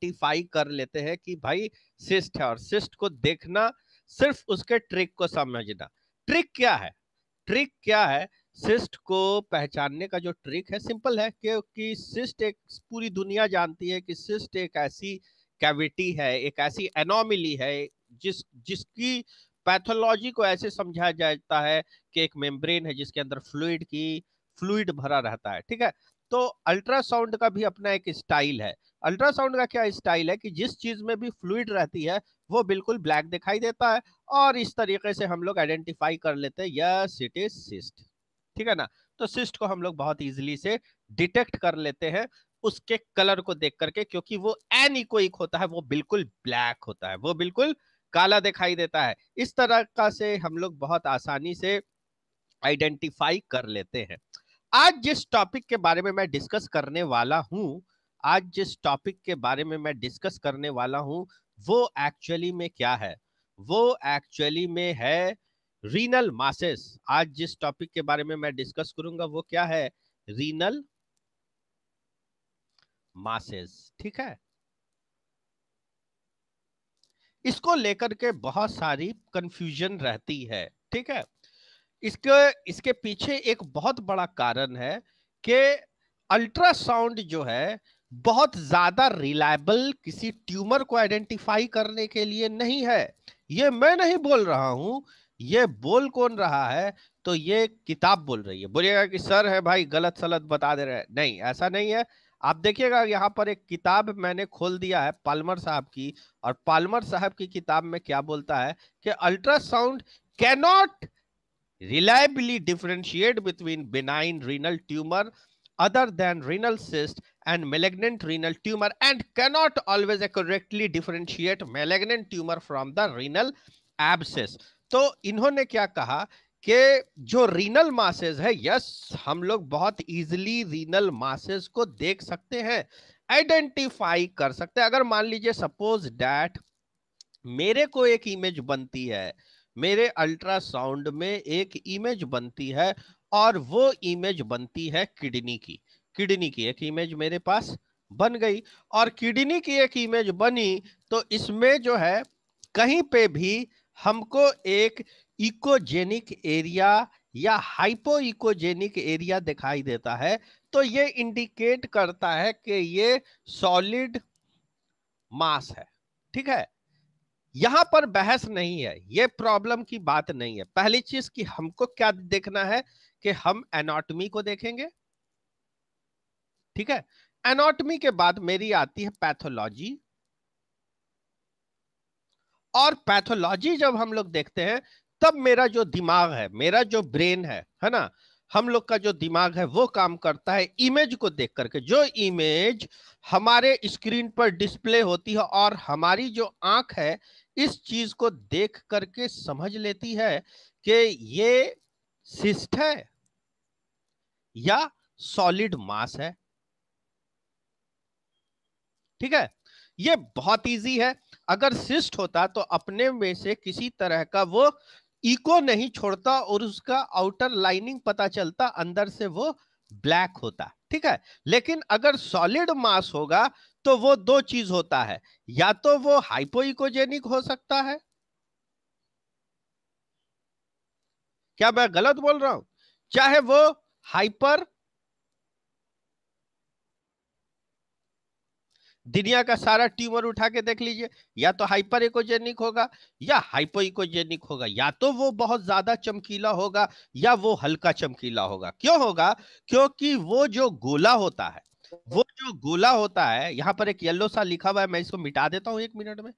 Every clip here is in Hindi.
आइडेंटिफाई कर लेते हैं कि भाई सिस्ट है, और सिस्ट को देखना सिर्फ उसके ट्रिक को समझना। ट्रिक क्या है? ट्रिक क्या है? सिस्ट को पहचानने का जो ट्रिक है सिंपल है, क्योंकि सिस्ट एक, पूरी दुनिया जानती है कि सिस्ट एक ऐसी कैविटी है, एक ऐसी एनोमली है जिसकी पैथोलॉजी को ऐसे समझा जाता है कि एक मेम्ब्रेन है जिसके अंदर फ्लूइड भरा रहता है। ठीक है, तो अल्ट्रासाउंड का भी अपना एक स्टाइल है। अल्ट्रासाउंड का क्या स्टाइल है कि जिस चीज में भी फ्लूइड रहती है वो बिल्कुल ब्लैक दिखाई देता है, और इस तरीके से हम लोग आइडेंटिफाई कर लेते हैं यस इट इज सिस्ट। ठीक है ना? तो सिस्ट को हम लोग बहुत इजीली से डिटेक्ट कर लेते हैं उसके कलर को देख करके, क्योंकि वो एनीकोइक होता है, वो बिल्कुल ब्लैक होता है, वो बिल्कुल काला दिखाई देता है। इस तरह का से हम लोग बहुत आसानी से आइडेंटिफाई कर लेते हैं। आज जिस टॉपिक के बारे में मैं डिस्कस करने वाला हूं, आज जिस टॉपिक के बारे में मैं डिस्कस करने वाला हूं, वो एक्चुअली में क्या है? वो एक्चुअली में है रीनल मासेस। आज जिस टॉपिक के बारे में मैं डिस्कस करूंगा वो क्या है? Renal masses. ठीक है, इसको लेकर के बहुत सारी कंफ्यूजन रहती है। ठीक है, इसके इसके पीछे एक बहुत बड़ा कारण है कि अल्ट्रासाउंड जो है बहुत ज्यादा रिलायबल किसी ट्यूमर को आइडेंटिफाई करने के लिए नहीं है। ये मैं नहीं बोल रहा हूं, ये बोल कौन रहा है? तो ये किताब बोल रही है। बोलिएगा कि सर है भाई गलत सलत बता दे रहे हैं, नहीं ऐसा नहीं है। आप देखिएगा यहाँ पर एक किताब मैंने खोल दिया है पाल्मर साहब की, और पाल्मर साहब की किताब में क्या बोलता है कि ultrasound cannot reliably differentiate between benign renal tumor other than renal cyst and malignant renal tumor, and cannot always accurately differentiate malignant tumor from the renal abscess। तो इन्होंने क्या कहा कि जो रीनल मासेस है, यस हम लोग बहुत इजीली रीनल मासेस को देख सकते हैं, आइडेंटिफाई कर सकते हैं। अगर मान लीजिए सपोज डैट मेरे को एक इमेज बनती है, मेरे अल्ट्रासाउंड में एक इमेज बनती है, और वो इमेज बनती है किडनी की एक इमेज मेरे पास बन गई, और किडनी की एक इमेज बनी, तो इसमें जो है कहीं पे भी हमको एक इकोजेनिक एरिया या हाइपो इकोजेनिक एरिया दिखाई देता है, तो ये इंडिकेट करता है कि ये सॉलिड मास है। ठीक है, यहां पर बहस नहीं है, ये प्रॉब्लम की बात नहीं है। पहली चीज कि हमको क्या देखना है कि हम एनाटॉमी को देखेंगे। ठीक है, एनाटॉमी के बाद मेरी आती है पैथोलॉजी, और पैथोलॉजी जब हम लोग देखते हैं तब मेरा जो दिमाग है, मेरा जो ब्रेन है ना, हम लोग का जो दिमाग है वो काम करता है इमेज को देख करके। जो इमेज हमारे स्क्रीन पर डिस्प्ले होती है और हमारी जो आंख है इस चीज को देख करके समझ लेती है कि ये सिस्ट है या सॉलिड मास है। ठीक है, ये बहुत इजी है। अगर सिस्ट होता तो अपने में से किसी तरह का वो इको नहीं छोड़ता और उसका आउटर लाइनिंग पता चलता, अंदर से वो ब्लैक होता। ठीक है, लेकिन अगर सॉलिड मास होगा तो वो दो चीज होता है, या तो वो हाइपोइकोजेनिक हो सकता है। क्या मैं गलत बोल रहा हूं? चाहे वो हाइपर, दुनिया का सारा ट्यूमर उठा के देख लीजिए, या तो हाइपर इकोजेनिक होगा या हाइपो इकोजेनिक होगा, या तो वो बहुत ज्यादा चमकीला होगा या वो हल्का चमकीला होगा। क्यों होगा? क्योंकि वो जो गोला होता है, वो जो गोला होता है, यहां पर एक येलो सा लिखा हुआ है, मैं इसको मिटा देता हूं 1 मिनट में,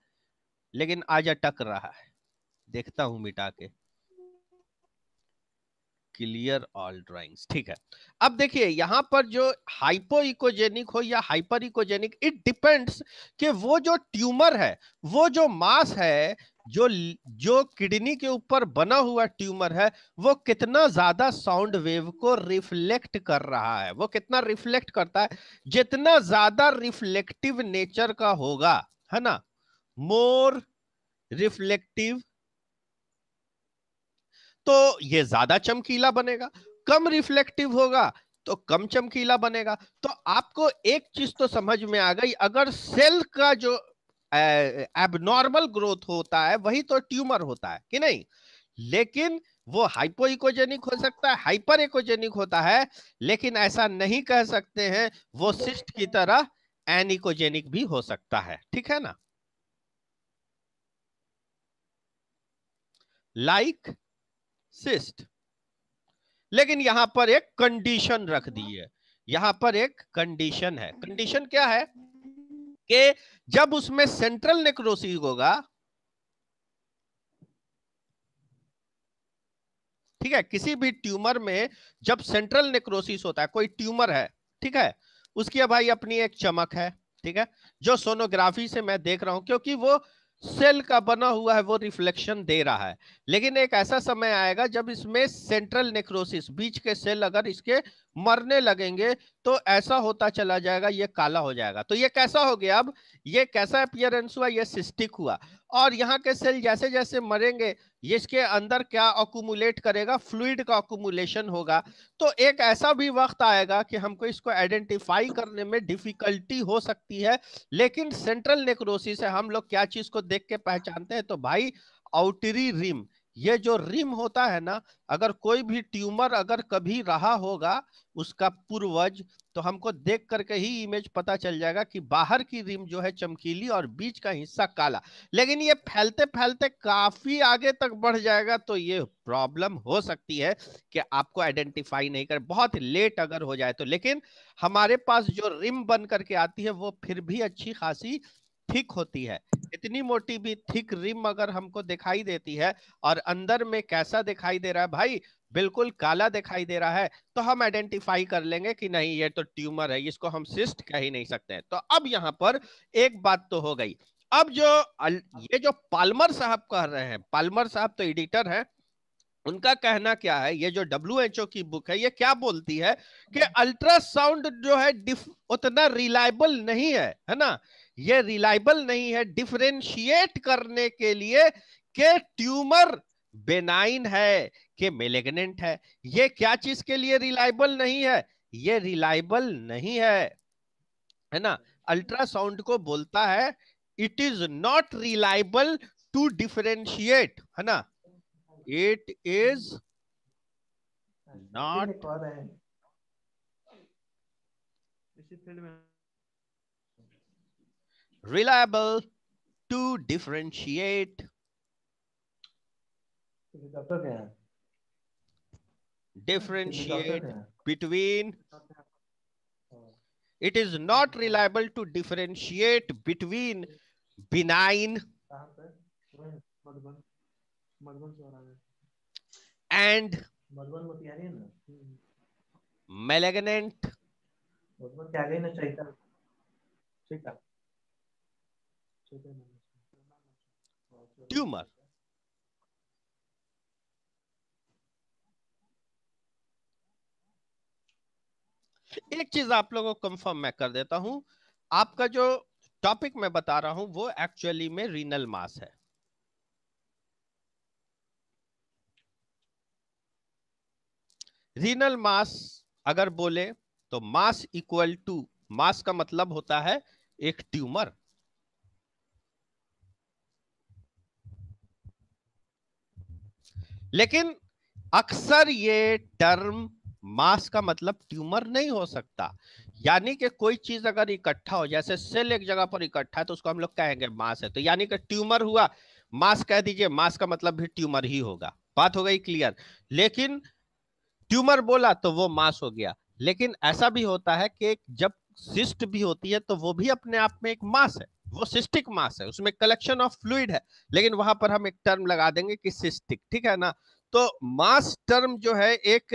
लेकिन आज अटक रहा है, देखता हूं मिटा के। Clear all drawings. ठीक है, अब देखिए यहां पर जो हाइपो इकोजेनिक हो या हाइपर इकोजेनिक, इट डिपेंड्स कि वो जो ट्यूमर है, वो जो मास है, जो जो किडनी के ऊपर बना हुआ ट्यूमर है, वो कितना ज्यादा साउंड वेव को रिफ्लेक्ट कर रहा है। वो कितना रिफ्लेक्ट करता है? जितना ज्यादा रिफ्लेक्टिव नेचर का होगा, है ना, मोर रिफ्लेक्टिव, तो ये ज्यादा चमकीला बनेगा। कम रिफ्लेक्टिव होगा तो कम चमकीला बनेगा। तो आपको एक चीज तो समझ में आ गई, अगर सेल का जो एबनॉर्मल ग्रोथ होता है वही तो ट्यूमर होता है कि नहीं। लेकिन वो हाइपो इकोजेनिक हो सकता है, हाइपर इकोजेनिक होता है, लेकिन ऐसा नहीं कह सकते हैं वो सिस्ट की तरह एनिकोजेनिक भी हो सकता है, ठीक है ना। Like cyst. लेकिन यहां पर एक कंडीशन रख दी है, यहां पर एक कंडीशन है। कंडीशन क्या है कि जब उसमें सेंट्रल नेक्रोसिस होगा, ठीक है, किसी भी ट्यूमर में जब सेंट्रल नेक्रोसिस होता है, कोई ट्यूमर है, ठीक है, उसकी भाई अपनी एक चमक है, ठीक है, जो सोनोग्राफी से मैं देख रहा हूं, क्योंकि वो सेल का बना हुआ है, वो रिफ्लेक्शन दे रहा है। लेकिन एक ऐसा समय आएगा जब इसमें सेंट्रल नेक्रोसिस, बीच के सेल अगर इसके मरने लगेंगे तो ऐसा होता चला जाएगा, ये काला हो जाएगा। तो ये कैसा हो गया, अब ये कैसा अपीयरेंस हुआ, ये सिस्टिक हुआ। और यहाँ के सेल जैसे जैसे मरेंगे, ये इसके अंदर क्या अकुमुलेट करेगा, फ्लूइड का अकुमुलेशन होगा। तो एक ऐसा भी वक्त आएगा कि हमको इसको आइडेंटिफाई करने में डिफिकल्टी हो सकती है। लेकिन सेंट्रल नेक्रोसिस है, हम लोग क्या चीज को देख के पहचानते हैं, तो भाई आउटरी रिम, ये जो रिम होता है ना, अगर कोई भी ट्यूमर अगर कभी रहा होगा उसका पूर्वज, तो हमको देख करके ही इमेज पता चल जाएगा कि बाहर की रिम जो है चमकीली और बीच का हिस्सा काला। लेकिन ये फैलते फैलते काफी आगे तक बढ़ जाएगा, तो ये प्रॉब्लम हो सकती है कि आपको आइडेंटिफाई नहीं कर, बहुत लेट अगर हो जाए तो। लेकिन हमारे पास जो रिम बन करके आती है वो फिर भी अच्छी खासी थिक होती है। इतनी मोटी भी थिक रिम अगर हमको दिखाई देती है और अंदर में कैसा दिखाई दे रहा है भाई, बिल्कुल काला दिखाई दे रहा है, तो हम आइडेंटिफाई कर लेंगे कि नहीं ये तो ट्यूमर है, इसको हम सिस्ट कह ही नहीं सकते। तो अब यहां पर एक बात तो हो गई। अब ये जो पाल्मर साहब कह रहे हैं, पाल्मर साहब तो एडिटर हैं, उनका कहना क्या है, ये जो WHO की बुक है ये क्या बोलती है कि अल्ट्रासाउंड जो है उतना रिलायबल नहीं है ना, ये रिलायबल नहीं है डिफरेंशिएट करने के लिए कि ट्यूमर बेनाइन है कि मेलेग्नेंट है। ये क्या चीज के लिए रिलायबल नहीं है, ये रिलायबल नहीं है ना। अल्ट्रासाउंड को बोलता है it is not reliable to differentiate, है ना, it is not reliable to differentiate between, it is not reliable to differentiate between benign and malignant tumor। एक चीज आप लोगों को कंफर्म मैं कर देता हूं, आपका जो टॉपिक मैं बता रहा हूं वो एक्चुअली में रीनल मास है। रीनल मास अगर बोले तो मास इक्वल टू, मास का मतलब होता है एक ट्यूमर। लेकिन अक्सर ये टर्म मास का मतलब ट्यूमर नहीं हो सकता। यानी कि कोई चीज अगर इकट्ठा हो, जैसे सेल एक जगह पर इकट्ठा है तो उसको हम लोग कहेंगे मास है, तो यानी कि ट्यूमर हुआ, मास कह दीजिए, मास का मतलब भी ट्यूमर ही होगा। बात हो गई क्लियर। लेकिन ट्यूमर बोला तो वो मास हो गया। लेकिन ऐसा भी होता है कि जब सिस्ट भी होती है तो वो भी अपने आप में एक मास है, वो सिस्टिक मास है, उसमें कलेक्शन ऑफ फ्लूइड है, लेकिन वहां पर हम एक टर्म लगा देंगे कि सिस्टिक, ठीक है ना। तो मास टर्म जो है एक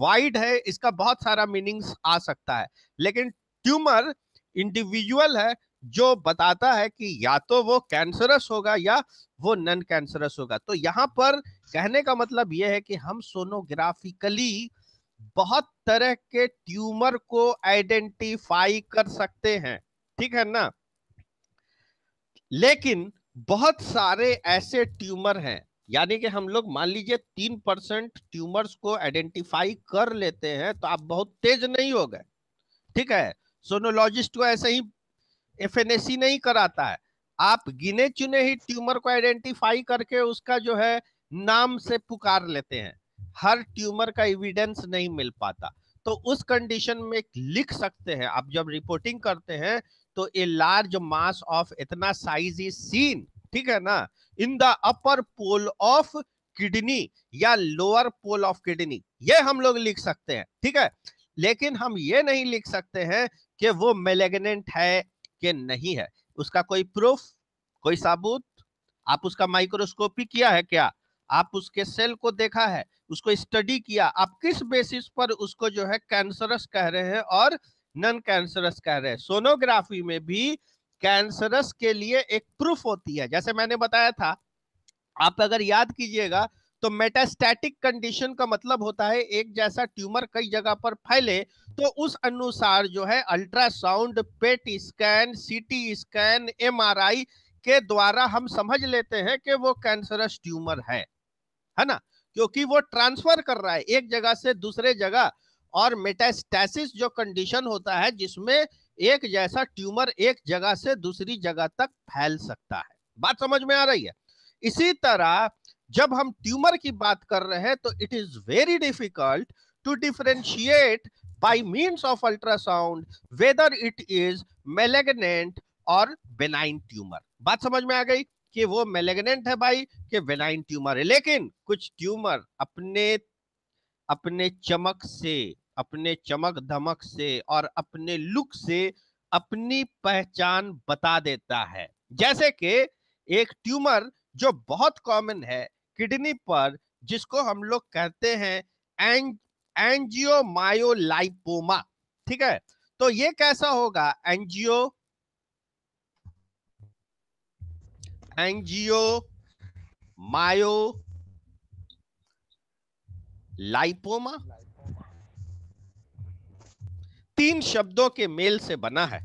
वाइड है, इसका बहुत सारा मीनिंग्स आ सकता है। लेकिन ट्यूमर इंडिविजुअल है जो बताता है कि या तो वो कैंसरस होगा या वो नॉन कैंसरस होगा। तो यहां पर कहने का मतलब यह है कि हम सोनोग्राफिकली बहुत तरह के ट्यूमर को आइडेंटिफाई कर सकते हैं, ठीक है ना। लेकिन बहुत सारे ऐसे ट्यूमर हैं यानी कि हम लोग मान लीजिए 3% ट्यूमर्स को आइडेंटिफाई कर लेते हैं तो आप बहुत तेज नहीं हो गए, ठीक है। सोनोलॉजिस्ट को ऐसे ही एफएनएसी नहीं कराता है, आप गिने चुने ही ट्यूमर को आइडेंटिफाई करके उसका जो है नाम से पुकार लेते हैं, हर ट्यूमर का एविडेंस नहीं मिल पाता। तो उस कंडीशन में लिख सकते हैं आप जब रिपोर्टिंग करते हैं, तो ए लार्ज मास ऑफ इतना साइज इज सीन, ठीक है ना, in the upper pole of kidney या लोअर पोल ऑफ किडनी, ये हम लोग लिख सकते हैं, ठीक है। लेकिन हम ये नहीं लिख सकते हैं कि वो मेलेग्नेंट है कि नहीं है, उसका कोई प्रूफ, कोई सबूत, आप उसका माइक्रोस्कोपी किया है क्या, आप उसके सेल को देखा है, उसको स्टडी किया, आप किस बेसिस पर उसको जो है कैंसरस कह रहे हैं और नॉन कैंसरस कह रहे हैं। सोनोग्राफी में भी कैंसरस के लिए एक प्रूफ होती है, जैसे मैंने बताया था, आप अगर याद कीजिएगा तो मेटास्टैटिक कंडीशन का मतलब होता है एक जैसा ट्यूमर कई जगह पर फैले, तो उस अनुसार जो है ultrasound, PET scan, CT scan, MRI के द्वारा हम समझ लेते हैं कि वो कैंसरस ट्यूमर है ना, क्योंकि वो ट्रांसफर कर रहा है एक जगह से दूसरे जगह। और मेटास्टैसिस जो कंडीशन होता है जिसमें एक जैसा ट्यूमर एक जगह से दूसरी जगह तक फैल सकता है। बात समझ में आ रही है? इसी तरह जब हम ट्यूमर की बात कर रहे हैं तो it is very difficult to differentiate by means of ultrasound whether it is malignant or benign tumour. बात समझ में आ गई कि वो मेलेग्नेंट है भाई कि बेनाइन ट्यूमर है। लेकिन कुछ ट्यूमर अपने अपने चमक से, अपने चमक धमक से और अपने लुक से अपनी पहचान बता देता है। जैसे कि एक ट्यूमर जो बहुत कॉमन है किडनी पर, जिसको हम लोग कहते हैं एंजियोमायोलाइपोमा, ठीक है। तो ये कैसा होगा, एंजियोमायोलाइपोमा 3 शब्दों के मेल से बना है।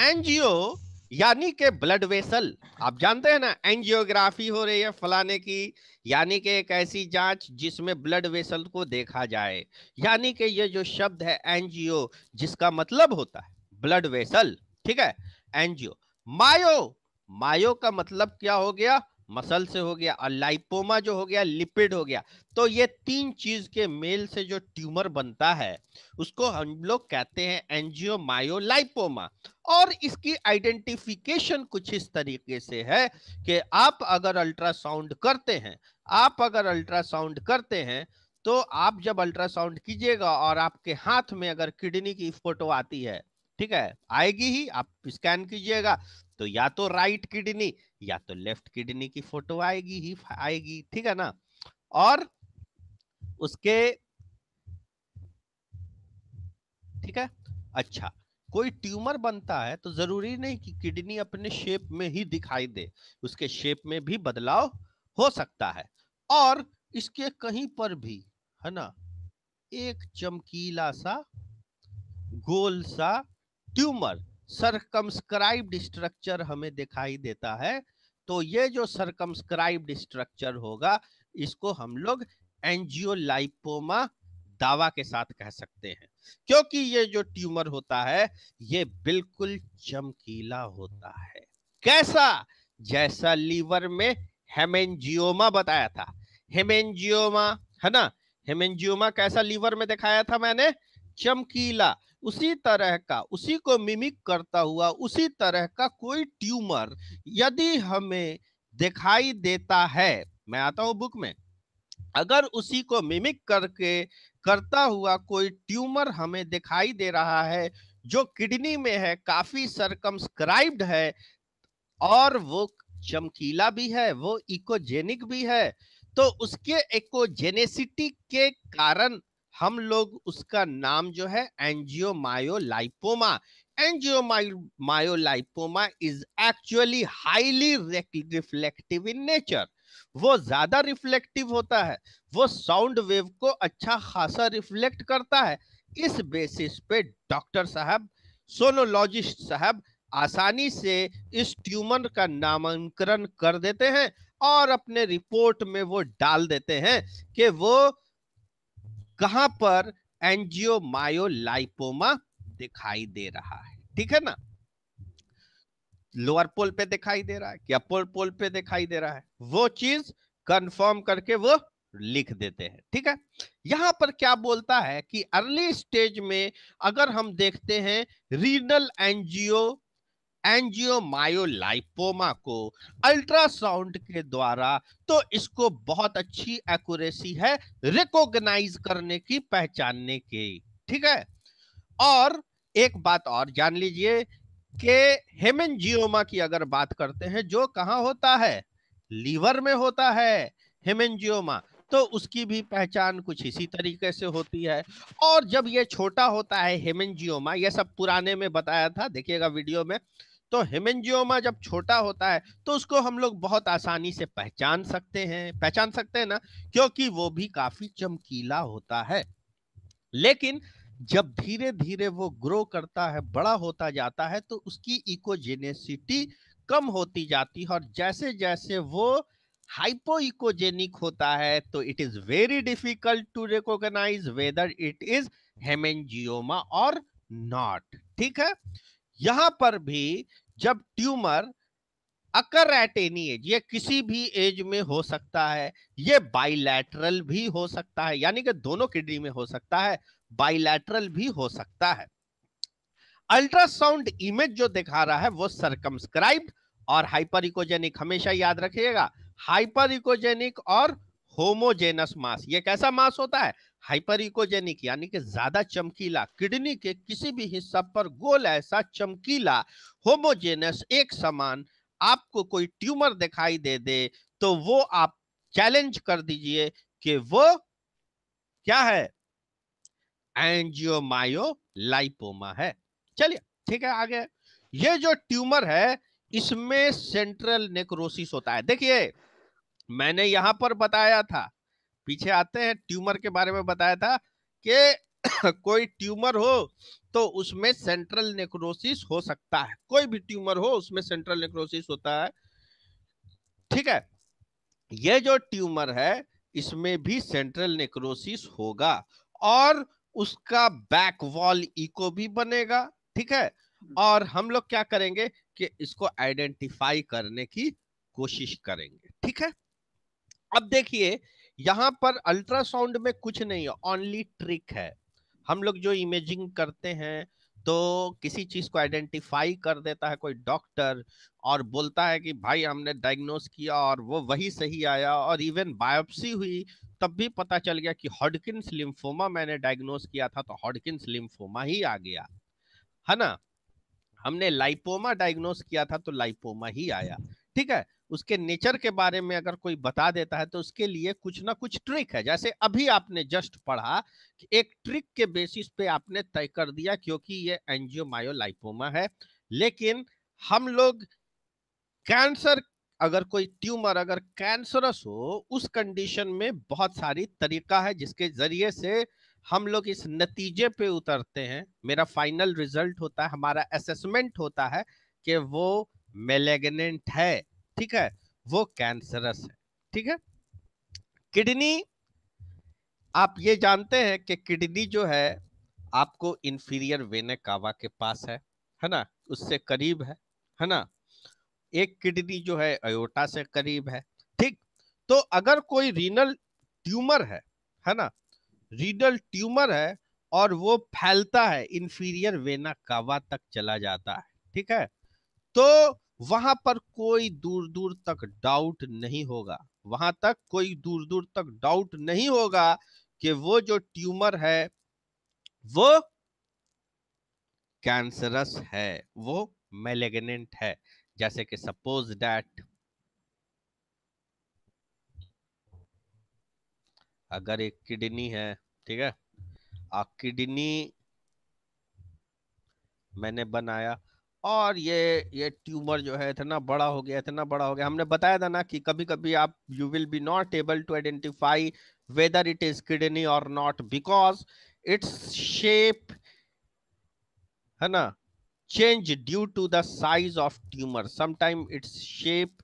एंजियो यानी के ब्लड वेसल, आप जानते हैं ना, एंजियोग्राफी हो रही है फलाने की, यानी कि एक ऐसी जांच जिसमें ब्लड वेसल को देखा जाए, यानी कि ये जो शब्द है एंजियो, जिसका मतलब होता है ब्लड वेसल, ठीक है, एंजियो। मायो, मायो का मतलब क्या हो गया, मसल से हो गया, और लाइपोमा जो हो गया लिपिड हो गया। तो ये 3 चीज के मेल से जो ट्यूमर बनता है उसको हम लोग कहते हैं एंजियोमायोलाइपोमा। और इसकी आइडेंटिफिकेशन कुछ इस तरीके से है कि आप अगर अल्ट्रासाउंड करते हैं, आप अगर अल्ट्रासाउंड करते हैं, तो आप जब अल्ट्रासाउंड कीजिएगा और आपके हाथ में अगर किडनी की फोटो आती है, ठीक है, आएगी ही, आप स्कैन कीजिएगा तो या तो राइट किडनी या तो लेफ्ट किडनी की फोटो आएगी ही आएगी, ठीक है ना। और उसके, ठीक है, अच्छा, कोई ट्यूमर बनता है तो जरूरी नहीं कि किडनी अपने शेप में ही दिखाई दे, उसके शेप में भी बदलाव हो सकता है। और इसके कहीं पर भी, है ना, एक चमकीला सा गोल सा ट्यूमर, सरकमस्क्राइब्ड स्ट्रक्चर हमें दिखाई देता है, तो ये जो सरकमस्क्राइब्ड स्ट्रक्चर होगा इसको हम लोग एंजियोलाइपोमा दावा के साथ कह सकते हैं, क्योंकि ये जो ट्यूमर होता है ये बिल्कुल चमकीला होता है। कैसा, जैसा लीवर में हेमेंजियोमा बताया था, हेमेंजियोमा, है ना, हेमेंजियोमा कैसा लीवर में दिखाया था मैंने, चमकीला। उसी तरह का, उसी को मिमिक करता हुआ उसी तरह का कोई ट्यूमर यदि हमें दिखाई देता है, मैं आता हूं बुक में, अगर उसी को मिमिक करके करता हुआ कोई ट्यूमर हमें दिखाई दे रहा है जो किडनी में है, काफी सरकमस्क्राइब्ड है और वो चमकीला भी है, वो इकोजेनिक भी है, तो उसके इकोजेनेसिटी के कारण हम लोग उसका नाम जो है angiomyolipoma, angiomyolipoma is actually highly reflective in nature. वो ज्यादा रिफ्लेक्टिव होता है, वो साउंड वेव को अच्छा खासा रिफ्लेक्ट करता है। इस बेसिस पे डॉक्टर साहब, सोनोलॉजिस्ट साहब आसानी से इस ट्यूमर का नामकरण कर देते हैं और अपने रिपोर्ट में वो डाल देते हैं कि वो कहां पर एंजियोमायोलाइपोमा दिखाई दे रहा है। ठीक है ना, लोअर पोल पे दिखाई दे रहा है कि अपर पोल पे दिखाई दे रहा है, वो चीज कंफर्म करके वो लिख देते हैं। ठीक है, यहां पर क्या बोलता है कि अर्ली स्टेज में अगर हम देखते हैं रीनल एंजियोमायोलाइपोमा को अल्ट्रासाउंड के द्वारा, तो इसको बहुत अच्छी एक्यूरेसी है रिकॉग्नाइज करने की, पहचानने की। ठीक है, और एक बात और जान लीजिए कि हेमेंजियोमा की अगर बात करते हैं, जो कहां होता है, लीवर में होता है हेमेंजियोमा, तो उसकी भी पहचान कुछ इसी तरीके से होती है। और जब ये छोटा होता है हेमेंजियोमा, ये सब पुराने में बताया था, देखिएगा वीडियो में, तो हेमेंजियोमा जब छोटा होता है तो उसको हम लोग बहुत आसानी से पहचान सकते हैं ना, क्योंकि वो भी काफी चमकीला होता है। लेकिन जब धीरे धीरे वो ग्रो करता है, बड़ा होता जाता है, तो उसकी इकोजेनेसिटी कम होती जाती है, और जैसे जैसे वो हाइपो इकोजेनिक होता है, तो it is very difficult to recognise whether it is haemangioma और नॉट। ठीक है, यहां पर भी जब tumour occur at any age, ये किसी भी एज में हो सकता है, ये बाइलैटरल भी हो सकता है, यानी कि दोनों किडनी में हो सकता है, बाइलैटरल भी हो सकता है। अल्ट्रासाउंड इमेज जो दिखा रहा है वो सरकमस्क्राइब्ड और हाइपर इकोजेनिक, हमेशा याद रखिएगा, हाइपर इकोजेनिक और होमोजेनस मास। ये कैसा मास होता है, हाइपर इकोजेनिक, यानी कि ज्यादा चमकीला, किडनी के किसी भी हिस्सा पर गोल ऐसा चमकीला, होमोजेनस एक समान आपको कोई ट्यूमर दिखाई दे तो वो आप चैलेंज कर दीजिए कि वो क्या है, एंजियोमायोलाइपोमा है। चलिए ठीक है, आगे। ये जो ट्यूमर है इसमें सेंट्रल नेक्रोसिस होता है। देखिए मैंने यहां पर बताया था, पीछे आते हैं, ट्यूमर के बारे में बताया था कि कोई ट्यूमर हो तो उसमें सेंट्रल नेक्रोसिस हो सकता है, कोई भी ट्यूमर हो उसमें सेंट्रल नेक्रोसिस होता है। ठीक है, ये जो ट्यूमर है इसमें भी सेंट्रल नेक्रोसिस होगा, और उसका बैक वॉल इको भी बनेगा। ठीक है, और हम लोग क्या करेंगे कि इसको आइडेंटिफाई करने की कोशिश करेंगे। ठीक है, अब देखिए यहां पर अल्ट्रासाउंड में कुछ नहीं है, ओनली ट्रिक है। हम लोग जो इमेजिंग करते हैं तो किसी चीज को आइडेंटिफाई कर देता है कोई डॉक्टर, और बोलता है कि भाई हमने डायग्नोस किया और वो वही सही आया, और इवन बायोप्सी हुई तब भी पता चल गया कि हॉडकिंस लिम्फोमा मैंने डायग्नोस किया था, तो हॉडकिंस लिम्फोमा ही आ गया, है ना। हमने लाइपोमा डायग्नोस किया था तो लाइपोमा ही आया। ठीक है, उसके नेचर के बारे में अगर कोई बता देता है तो उसके लिए कुछ ना कुछ ट्रिक है, जैसे अभी आपने जस्ट पढ़ा कि एक ट्रिक के बेसिस पे आपने तय कर दिया क्योंकि ये एंजियोमायोलाइपोमा है। लेकिन हम लोग कैंसर, अगर कोई ट्यूमर अगर कैंसरस हो, उस कंडीशन में बहुत सारी तरीका है जिसके जरिए से हम लोग इस नतीजे पे उतरते हैं। मेरा फाइनल रिजल्ट होता है, हमारा असेसमेंट होता है कि वो मेलेग्नेंट है, ठीक है, वो कैंसरस है। ठीक है, किडनी, आप ये जानते हैं कि किडनी जो है आपको इंफीरियर वेना कावा के पास है ना, उससे करीब है ना। एक किडनी जो है अयोटा से करीब है। ठीक, तो अगर कोई रीनल ट्यूमर है ना, रीनल ट्यूमर है और वो फैलता है इंफीरियर वेना कावा तक चला जाता है, ठीक है, तो वहां पर कोई दूर दूर तक डाउट नहीं होगा, वहां तक कोई दूर दूर तक डाउट नहीं होगा कि वो जो ट्यूमर है वो कैंसरस है, वो मैलिग्नेंट है। जैसे कि सपोज दैट अगर एक किडनी है, ठीक है, किडनी मैंने बनाया और ये ट्यूमर जो है इतना बड़ा हो गया, इतना बड़ा हो गया, हमने बताया था ना कि कभी कभी आप you will be not able to identify whether it is kidney or not, because it's shape, है ना, change due to the size of tumor, sometime its shape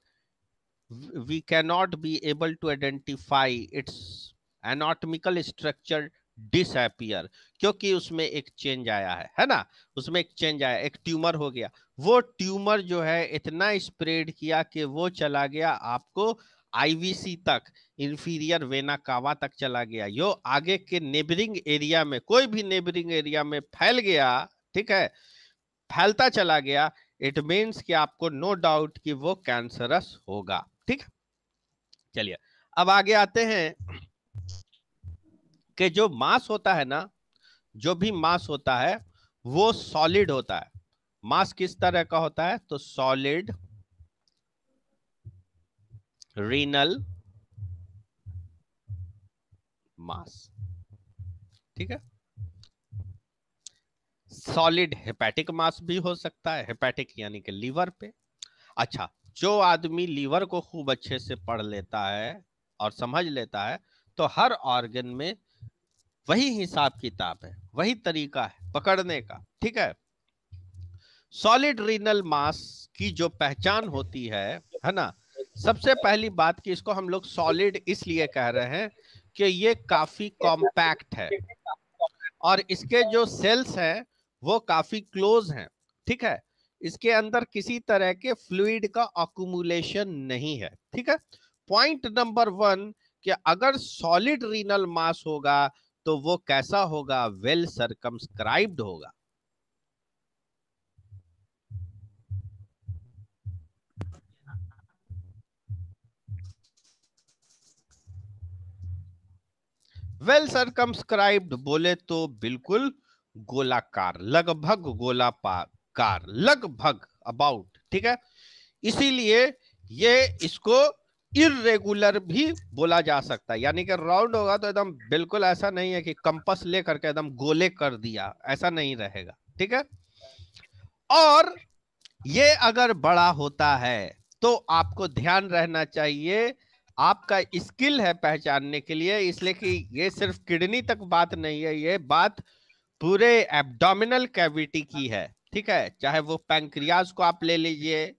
we cannot be able to identify its anatomical structure disappear, क्योंकि उसमें एक चेंज आया है ना, उसमें एक चेंज आया, एक ट्यूमर हो गया। वो ट्यूमर जो है इतना स्प्रेड किया कि वो चला गया आपको आईवीसी तक, इंफीरियर वेना कावा तक चला गया, यो आगे के नेबरिंग एरिया में, कोई भी नेबरिंग एरिया में फैल गया, ठीक है, फैलता चला गया। इट मीन्स कि आपको नो डाउट कि वो कैंसरस होगा। ठीक, चलिए अब आगे आते हैं कि जो मांस होता है ना, जो भी मांस होता है वो सॉलिड होता है। मांस किस तरह का होता है? तो सॉलिड रीनल मास, ठीक है। सॉलिड हेपेटिक मास भी हो सकता है, हेपेटिक यानी कि लीवर पे। अच्छा, जो आदमी लीवर को खूब अच्छे से पढ़ लेता है और समझ लेता है, तो हर ऑर्गन में वही हिसाब किताब है, वही तरीका है पकड़ने का, ठीक है। सॉलिड रीनल मास की जो पहचान होती है ना, सबसे पहली बात कि इसको हम लोग सॉलिड इसलिए कह रहे हैं कि ये काफी कॉम्पैक्ट है और इसके जो सेल्स हैं वो काफी क्लोज हैं, ठीक है। इसके अंदर किसी तरह के फ्लूइड का अकुमुलेशन नहीं है, ठीक है। पॉइंट नंबर 1 कि अगर सॉलिड रीनल मास होगा तो वो कैसा होगा? वेल सर्कमस्क्राइब्ड होगा। वेल सर्कमस्क्राइब्ड बोले तो बिल्कुल गोलाकार, लगभग गोलाकार, लगभग अबाउट, ठीक है। इसीलिए ये इसको इरेगुलर भी बोला जा सकता है, यानी कि राउंड होगा तो एकदम बिल्कुल ऐसा नहीं है कि कंपास लेकर के एकदम गोले कर दिया, ऐसा नहीं रहेगा, ठीक है। और ये अगर बड़ा होता है तो आपको ध्यान रहना चाहिए, आपका स्किल है पहचानने के लिए, इसलिए कि ये सिर्फ किडनी तक बात नहीं है, ये बात पूरे एब्डोमिनल कैविटी की है, ठीक है। चाहे वो पैंक्रियाज को आप ले लीजिए,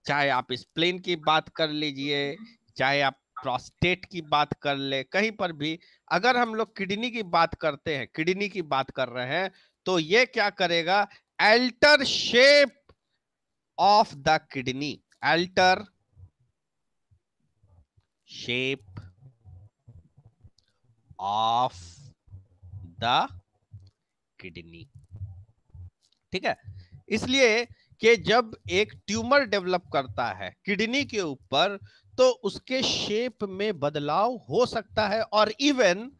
चाहे आप स्प्लेन की बात कर लीजिए, चाहे आप प्रोस्टेट की बात कर ले, कहीं पर भी अगर हम लोग किडनी की बात करते हैं, किडनी की बात कर रहे हैं, तो ये क्या करेगा? Alter shape of the kidney, alter shape of the kidney, ठीक है। इसलिए कि जब एक ट्यूमर डेवलप करता है किडनी के ऊपर, तो उसके शेप में बदलाव हो सकता है, और इवन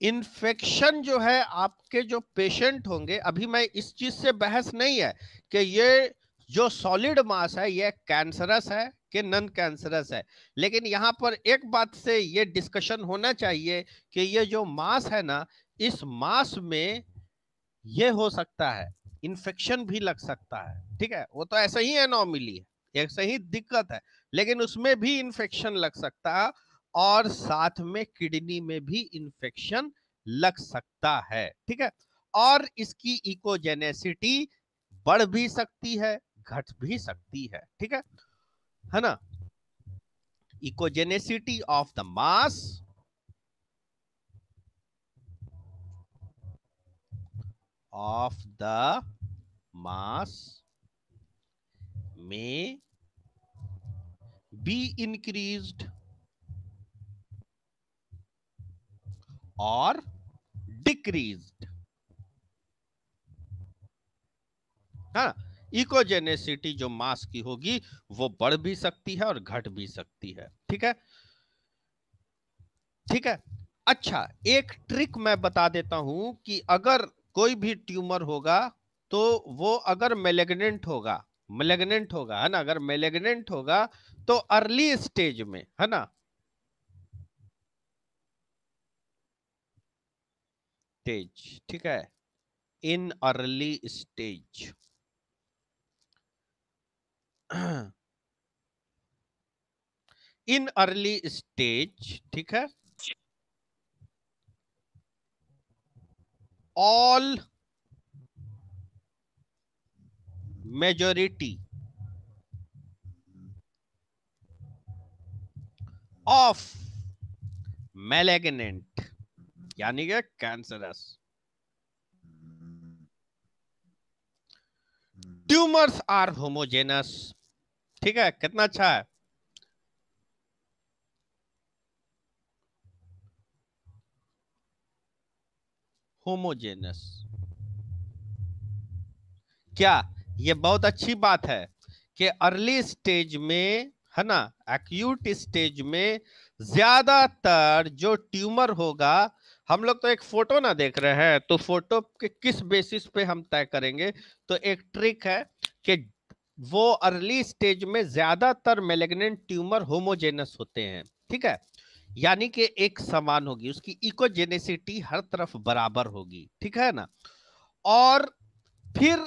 इन्फेक्शन जो है आपके जो पेशेंट होंगे, अभी मैं इस चीज से बहस नहीं है कि ये जो सॉलिड मास है ये कैंसरस है कि नॉन कैंसरस है, लेकिन यहां पर एक बात से ये डिस्कशन होना चाहिए कि ये जो मास है ना, इस मास में ये हो सकता है इन्फेक्शन भी लग सकता है, ठीक है। वो तो ऐसा ही एनोमली है, एक सही दिक्कत है, लेकिन उसमें भी इन्फेक्शन लग सकता है, और साथ में किडनी में भी इन्फेक्शन लग सकता है, ठीक है। और इसकी इकोजेनेसिटी बढ़ भी सकती है, घट भी सकती है है ना। Echogenicity of the mass of the mass में be increased or decreased, हाँ। इकोजेनेसिटी जो मास की होगी वो बढ़ भी सकती है और घट भी सकती है, ठीक है, ठीक है। अच्छा, एक ट्रिक मैं बता देता हूं कि अगर कोई भी ट्यूमर होगा तो वो अगर मेलेग्नेंट होगा है ना, अगर मेलेग्नेंट होगा तो अर्ली स्टेज में, है ना, स्टेज, ठीक है, in early stage in early stage, ठीक है, ऑल मेजोरिटी ऑफ मैलेग्नेंट यानी कि कैंसरस ट्यूमर्स आर होमोजेनस। ठीक है, कितना अच्छा है। होमोजेनस, क्या ये बहुत अच्छी बात है कि अर्ली स्टेज में, है ना, एक्यूट स्टेज में ज्यादातर जो ट्यूमर होगा, हम लोग तो एक फोटो ना देख रहे हैं, तो फोटो के किस बेसिस पे हम तय करेंगे? तो एक ट्रिक है कि वो अर्ली स्टेज में ज्यादातर मैलिग्नेंट ट्यूमर होमोजेनस होते हैं। ठीक है, यानी कि एक समान होगी, उसकी इकोजेनेसिटी हर तरफ बराबर होगी। ठीक है ना। और फिर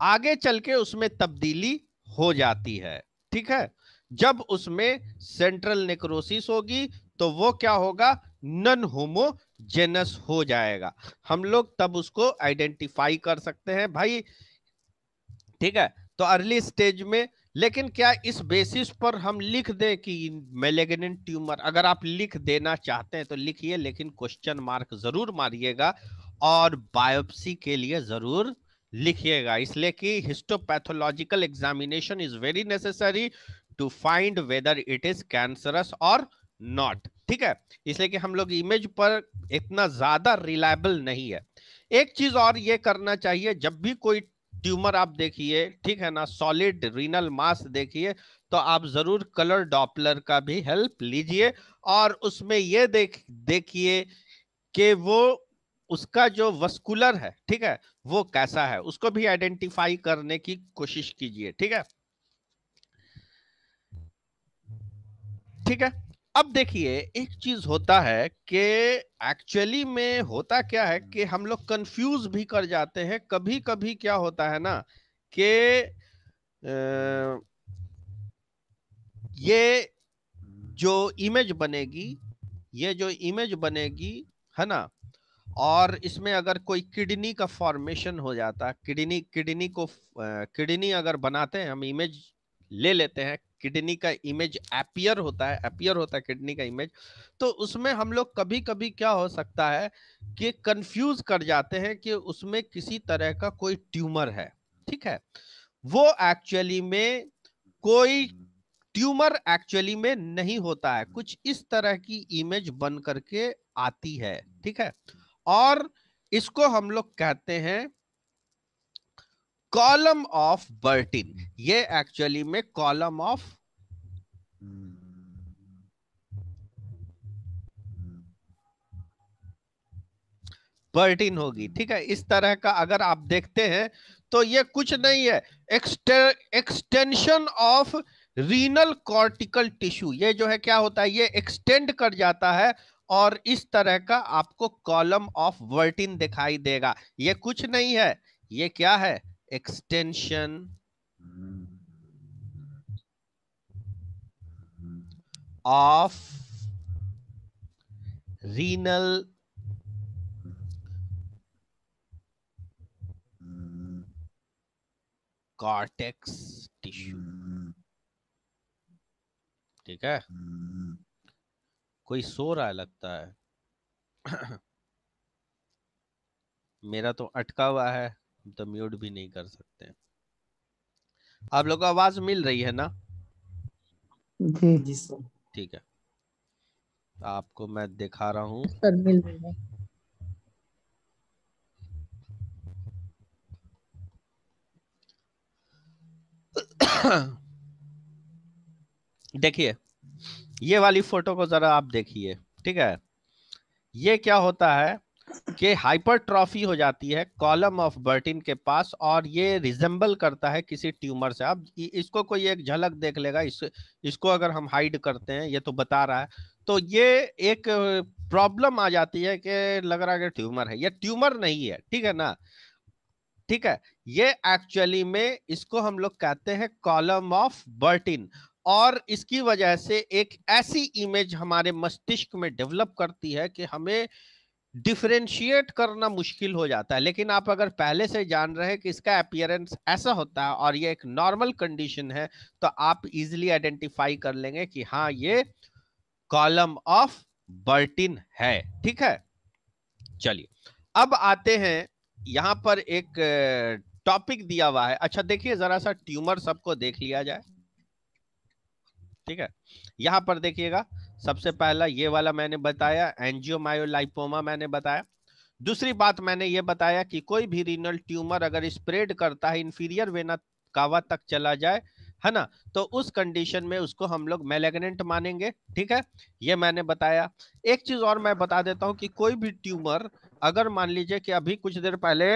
आगे चल के उसमें तब्दीली हो जाती है। ठीक है, जब उसमें सेंट्रल नेक्रोसिस होगी तो वो क्या होगा? नन होमोजेनस हो जाएगा। हम लोग तब उसको आइडेंटिफाई कर सकते हैं भाई। ठीक है, तो अर्ली स्टेज में, लेकिन क्या इस बेसिस पर हम लिख दें कि मैलिग्नेंट ट्यूमर? अगर आप लिख देना चाहते हैं तो लिखिए, लेकिन क्वेश्चन मार्क जरूर मारिएगा और बायोप्सी के लिए जरूर लिखिएगा, इसलिए कि histopathological examination is very necessary to find whether it is cancerous or not. ठीक है, इसलिए कि हम लोग इमेज पर इतना ज्यादा रिलायबल नहीं है। एक चीज और ये करना चाहिए, जब भी कोई ट्यूमर आप देखिए, ठीक है ना, सॉलिड रीनल मास देखिए, तो आप जरूर कलर डॉपलर का भी हेल्प लीजिए और उसमें ये देखिए कि वो उसका जो वस्कुलर है, ठीक है, वो कैसा है, उसको भी आइडेंटिफाई करने की कोशिश कीजिए। ठीक है, ठीक है। अब देखिए, एक चीज होता है कि एक्चुअली में होता क्या है कि हम लोग कंफ्यूज भी कर जाते हैं। कभी कभी क्या होता है ना कि ये जो इमेज बनेगी, ये जो इमेज बनेगी, है ना, और इसमें अगर कोई किडनी का फॉर्मेशन हो जाता, किडनी अगर बनाते हैं हम, इमेज ले लेते हैं, किडनी का इमेज अपीयर होता है किडनी का इमेज, तो उसमें हम लोग कभी कभी क्या हो सकता है कि कंफ्यूज कर जाते हैं कि उसमें किसी तरह का कोई ट्यूमर है। ठीक है, वो एक्चुअली में कोई ट्यूमर एक्चुअली में नहीं होता है, कुछ इस तरह की इमेज बन करके आती है। ठीक है, और इसको हम लोग कहते हैं कॉलम ऑफ बर्टिन। ये एक्चुअली में कॉलम ऑफ बर्टिन होगी। ठीक है, इस तरह का अगर आप देखते हैं तो ये कुछ नहीं है, extension of renal cortical tissue. ये जो है क्या होता है, ये एक्सटेंड कर जाता है और इस तरह का आपको कॉलम ऑफ वर्टिन दिखाई देगा। ये कुछ नहीं है, ये क्या है? Extension of renal cortex tissue. ठीक है, कोई सो रहा है लगता है। मेरा तो अटका हुआ है, तो म्यूट भी नहीं कर सकते। आप लोग को आवाज मिल रही है ना? जी जी सर। ठीक है, आपको मैं दिखा रहा हूं। सर मिल रही है। देखिए, ये वाली फोटो को जरा आप देखिए। ठीक है, ये क्या होता है कि हाइपरट्रॉफी हो जाती है कॉलम ऑफ बर्टिन के पास, और ये रिजेंबल करता है किसी ट्यूमर से। अब इसको कोई एक झलक देख लेगा, इसको अगर हम हाइड करते हैं, ये तो बता रहा है, तो ये एक प्रॉब्लम आ जाती है कि लग रहा है कि ट्यूमर है। ये ट्यूमर नहीं है, ठीक है ना। ठीक है, ये एक्चुअली में इसको हम लोग कहते हैं कॉलम ऑफ बर्टिन, और इसकी वजह से एक ऐसी इमेज हमारे मस्तिष्क में डेवलप करती है कि हमें डिफरेंशिएट करना मुश्किल हो जाता है। लेकिन आप अगर पहले से जान रहे हैं कि इसका अपीयरेंस ऐसा होता है और ये एक नॉर्मल कंडीशन है, तो आप इजीली आइडेंटिफाई कर लेंगे कि हाँ, ये कॉलम ऑफ बर्टिन है। ठीक है, चलिए अब आते हैं, यहां पर एक टॉपिक दिया हुआ है। अच्छा देखिए जरा सा ट्यूमर सबको देख लिया जाए। ठीक है, यहां पर देखिएगा, सबसे पहला ये वाला मैंने बताया, एंजियोमायोलाइपोमा मैंने बताया। दूसरी बात मैंने ये बताया कि कोई भी रीनल ट्यूमर अगर स्प्रेड करता है, इंफीरियर वेना कावा तक चला जाए, है ना, तो उस कंडीशन में उसको हम लोग मैलिग्नेंट मानेंगे। ठीक है, ये मैंने बताया। एक चीज और मैं बता देता हूं कि कोई भी ट्यूमर, अगर मान लीजिए कि अभी कुछ देर पहले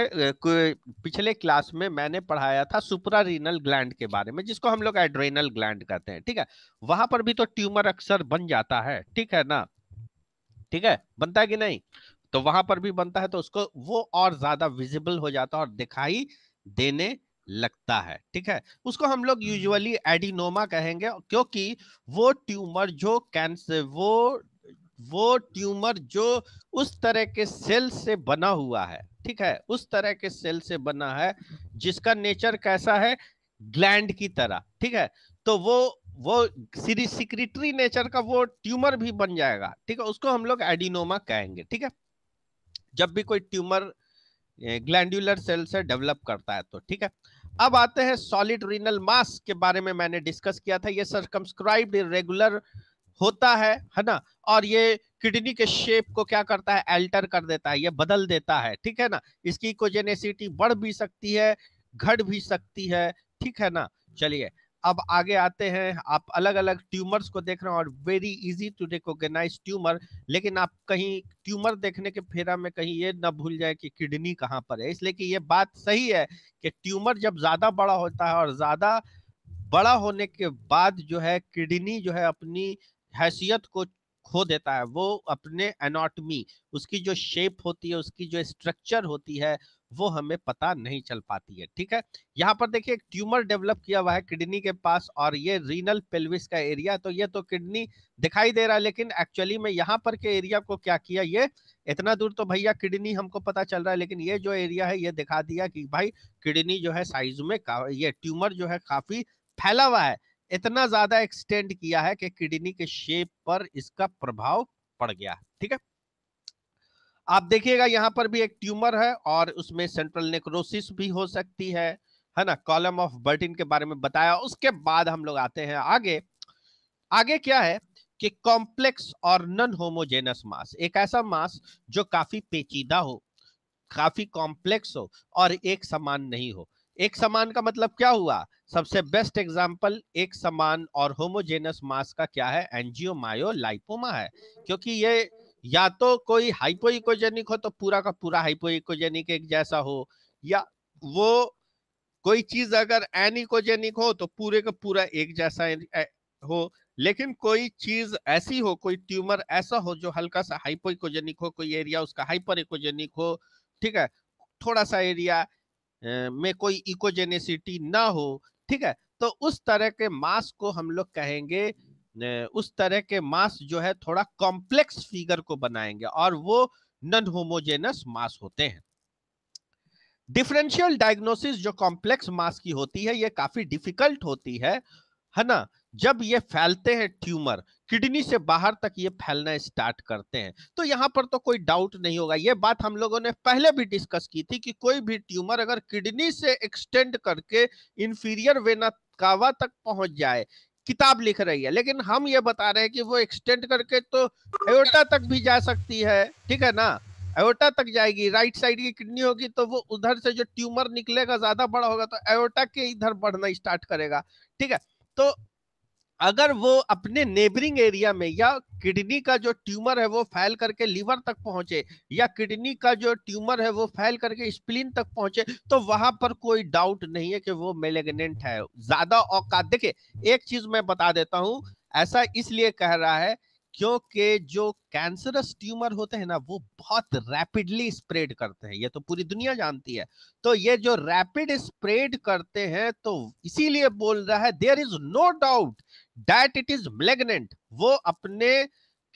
पिछले क्लास में मैंने पढ़ाया था सुप्रा रीनल ग्लैंड के बारे में, जिसको हम लोग एड्रेनल ग्लैंड कहते हैं। ठीक है, वहां पर भी तो ट्यूमर अक्सर बन जाता है। ठीक है ना, ठीक है, बनता है कि नहीं, तो वहां पर भी बनता है, तो उसको वो और ज्यादा विजिबल हो जाता है और दिखाई देने लगता है। ठीक है, उसको हम लोग यूजुअली एडिनोमा कहेंगे, क्योंकि वो ट्यूमर जो कैंसर, वो ट्यूमर जो उस तरह के सेल से बना हुआ है, ठीक है, उस तरह के सेल से बना है जिसका नेचर कैसा है, ग्लैंड की तरह। ठीक है, तो वो सिक्रिटरी नेचर का वो ट्यूमर भी बन जाएगा। ठीक है, उसको हम लोग एडिनोमा कहेंगे। ठीक है, जब भी कोई ट्यूमर ग्लैंडुलर सेल से डेवलप करता है तो। ठीक है, अब आते हैं सॉलिड रीनल मास के बारे में, मैंने डिस्कस किया था। ये सर्कमस्क्राइब्ड इरेगुलर होता है ना, और ये किडनी के शेप को क्या करता है, अल्टर कर देता है, ये बदल देता है। ठीक है ना, इसकी इकोजेनेसिटी बढ़ भी सकती है, घट भी सकती है। ठीक है ना, चलिए अब आगे आते हैं। आप अलग अलग ट्यूमर्स को देख रहे हैं और very easy to recognise tumour, लेकिन आप कहीं ट्यूमर देखने के फेरा में कहीं ये ना भूल जाए कि किडनी कहाँ पर है। इसलिए कि ये बात सही है कि ट्यूमर जब ज्यादा बड़ा होता है और ज्यादा बड़ा होने के बाद जो है किडनी जो है अपनी हैसियत को खो देता है, वो अपने एनाटॉमी, उसकी जो शेप होती है, उसकी जो स्ट्रक्चर होती है, वो हमें पता नहीं चल पाती है। ठीक है, यहाँ पर देखिए एक ट्यूमर डेवलप किया हुआ है किडनी के पास, और ये रीनल पेल्विस का एरिया, तो ये तो किडनी दिखाई दे रहा है, लेकिन एक्चुअली में यहाँ पर के एरिया को क्या किया, ये इतना दूर तो भैया किडनी हमको पता चल रहा है, लेकिन ये जो एरिया है ये दिखा दिया कि भाई किडनी जो है साइज में ये ट्यूमर जो है काफी फैला हुआ है, इतना ज्यादा एक्सटेंड किया है कि किडनी के शेप पर इसका प्रभाव पड़ गया। ठीक है, आप देखिएगा यहाँ पर भी एक ट्यूमर है और उसमें सेंट्रल नेक्रोसिस भी हो सकती है ना। कॉलम ऑफ बर्टिन के बारे में बताया। उसके बाद हम लोग आते हैं आगे। आगे क्या है कि कॉम्प्लेक्स और नॉन होमोजेनस मास, एक ऐसा मास जो काफी पेचीदा हो, काफी कॉम्प्लेक्स हो और एक समान नहीं हो। एक समान का मतलब क्या हुआ, सबसे बेस्ट एग्जांपल एक समान और होमोजेनस मास का क्या है, एंजियोमायोलाइपोमा है। क्योंकि ये या तो कोई हाइपोइकोजेनिक हो तो पूरा का पूरा हाइपोइकोजेनिक एक जैसा हो, या वो कोई चीज अगर एनिकोजेनिक हो तो पूरे का पूरा एक जैसा हो। लेकिन कोई चीज ऐसी हो, कोई ट्यूमर ऐसा हो जो हल्का सा हाइपोइकोजेनिक हो, कोई एरिया उसका हाइपर इकोजेनिक हो, ठीक है, थोड़ा सा एरिया में कोई इकोजेनेसिटी ना हो। ठीक है, तो उस तरह के मास को हम लोग कहेंगे, उस तरह के मास जो है थोड़ा कॉम्प्लेक्स फिगर को बनाएंगे, और वो नॉन होमोजेनस मास होते हैं। डिफरेंशियल डायग्नोसिस जो कॉम्प्लेक्स मास की होती है, ये काफी डिफिकल्ट होती है ना। जब ये फैलते हैं ट्यूमर, किडनी से बाहर तक ये फैलना स्टार्ट करते हैं, तो यहां पर तो कोई डाउट नहीं होगा। ये बात हम लोगों ने पहले भी डिस्कस की थी कि कोई भी ट्यूमर अगर किडनी से एक्सटेंड करके इंफीरियर वेना कावा तक पहुंच जाए, किताब लिख रही है, लेकिन हम ये बता रहे हैं कि वो एक्सटेंड करके तो एओर्टा तक भी जा सकती है। ठीक है ना, एओर्टा तक जाएगी, राइट साइड की किडनी होगी तो वो उधर से जो ट्यूमर निकलेगा ज्यादा बड़ा होगा तो एओर्टा के इधर बढ़ना स्टार्ट करेगा। ठीक है, तो अगर वो अपने नेबरिंग एरिया में, या किडनी का जो ट्यूमर है वो फैल करके लीवर तक पहुंचे, या किडनी का जो ट्यूमर है वो फैल करके स्प्लीन तक पहुंचे, तो वहां पर कोई डाउट नहीं है कि वो मेलेग्नेंट है। ज्यादा औकात, देखिए एक चीज मैं बता देता हूं, ऐसा इसलिए कह रहा है क्योंकि जो कैंसरस ट्यूमर होते हैं ना, वो बहुत रैपिडली स्प्रेड करते हैं, ये तो पूरी दुनिया जानती है। तो ये जो रैपिड स्प्रेड करते हैं, तो इसीलिए बोल रहा है there is no doubt that it is malignant. वो अपने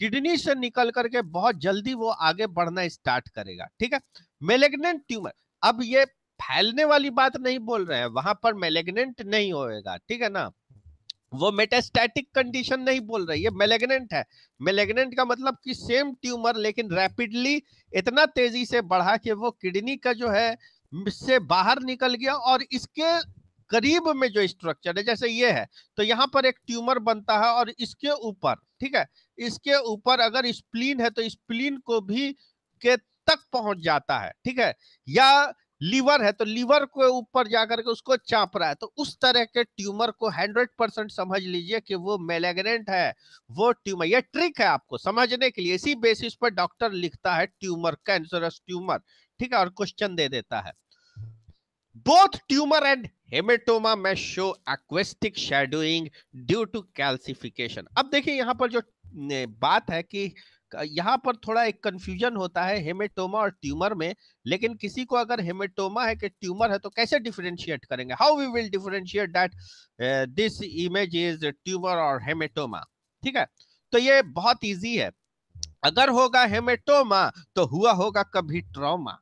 किडनी से निकल करके बहुत जल्दी वो आगे बढ़ना स्टार्ट करेगा। ठीक है, मैलिग्नेंट ट्यूमर, अब ये फैलने वाली बात नहीं बोल रहे हैं, वहां पर मैलिग्नेंट नहीं होएगा। ठीक है ना, वो मेटास्टैटिक कंडीशन नहीं बोल रही है, मेलेग्नेंट है। मेलेग्नेंट का मतलब कि सेम ट्यूमर लेकिन रैपिडली इतना तेजी से बढ़ा कि वो किडनी का जो है से बाहर निकल गया, और इसके करीब में जो स्ट्रक्चर है जैसे ये है, तो यहाँ पर एक ट्यूमर बनता है और इसके ऊपर, ठीक है, इसके ऊपर अगर स्प्लीन है तो स्प्लीन को भी के तक पहुंच जाता है, ठीक है, या लीवर है तो लीवर को ऊपर जाकर के उसको चाप रहा है, तो उस तरह के ट्यूमर को 100% समझ लीजिए कि वो मेलेग्नेंट है, वो ट्यूमर। ये ट्रिक है आपको समझने के लिए, इसी बेसिस पर डॉक्टर लिखता है ट्यूमर, कैंसरस ट्यूमर, ठीक है, और क्वेश्चन दे देता है। बोथ ट्यूमर एंड हेमेटोमा में show acoustic shadowing due to calcification. अब देखिए यहाँ पर जो बात है कि यहाँ पर थोड़ा एक कंफ्यूजन होता है हेमेटोमा और ट्यूमर में, लेकिन किसी को अगर हेमेटोमा है कि ट्यूमर है तो कैसे डिफरेंशिएट करेंगे, how we will differentiate that this image is tumour or haematoma, ठीक है। तो ये बहुत इजी है, अगर होगा हेमेटोमा तो हुआ होगा कभी ट्रॉमा,